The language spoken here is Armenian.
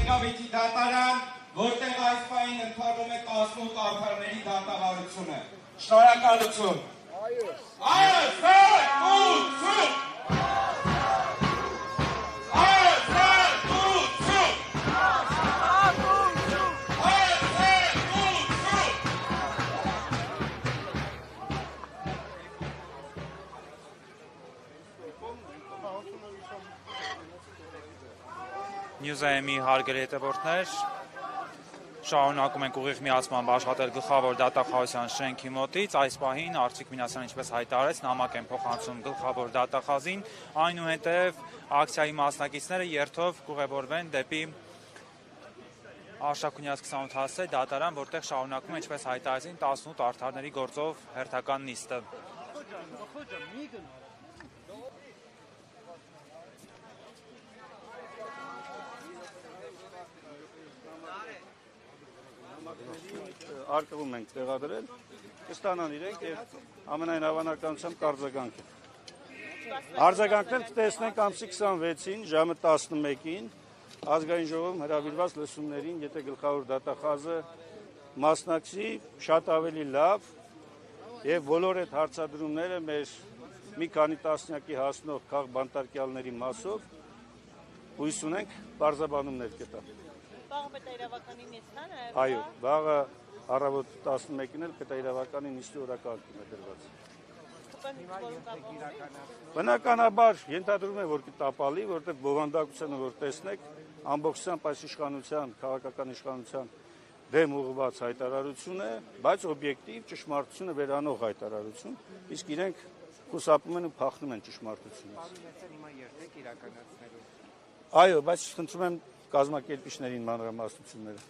Եկավիճի դատարան, որտեղ այս պահին ընթանում է 18 արդարների դատավարությունը։ Շնորհակալություն։ Ազատություն։ Նյուզայեմի հարգելի հետևորդներ, շարունակում ենք ուղիղ միացմամբ աշխատել գլխավոր դատախազության շենքի մոտից, այս պահին Արծիկ Մինասյանը ինչպես հայտարարեց, նամակ են փոխանցում գլխավոր դատախազին, այնուհետև ակցիայի մասնակիցները երթով կուղևորվեն դեպի Արշակունյաց 28 հասցե դատարան, որտեղ շարունակում է ինչպես հայտարարեցին 18 արդարների գործով հերթական նիստը։ Արկվում ենք տեղադրել, կստանան իրենք և ամենայն հավանականությամբ կարձագանք են։ Արձագանքն էլ կտեսնենք ամսի 26-ին, ժամը 11-ին, ազգային ժողովում հրավիրված լսումներին, եթե գլխավոր դատախազը մասնակցի, շատ ավելի լավ և բոլոր այդ հարցադրումները մեր մի քանի տասնյակի հասնող քաղ բանտարկյալների մասով հույս ունենք պարզաբանումներ կտա։ Վաղը պետաիրավականի նիստն է։ Այո, վաղը առավոտ 11-ին էլ պետաիրավականի նիստի օրակարգում է դրված։ Բնականաբար ենթադրում եմ, որ կտապալի, որտեղ բովանդակությունը որ տեսնեք, ամբողջությամբ այս իշխանության, քաղաքական իշխանության դեմ ուղղված հայտարարություն է, բայց օբյեկտիվ ճշմարտությունը վերանող հայտարարություն, իսկ իրենք խուսափում են ու փախնում են ճշմարտությունից։ Այո, բայց խնդրում եմ կազմակերպիչներին մանրամասնությունները։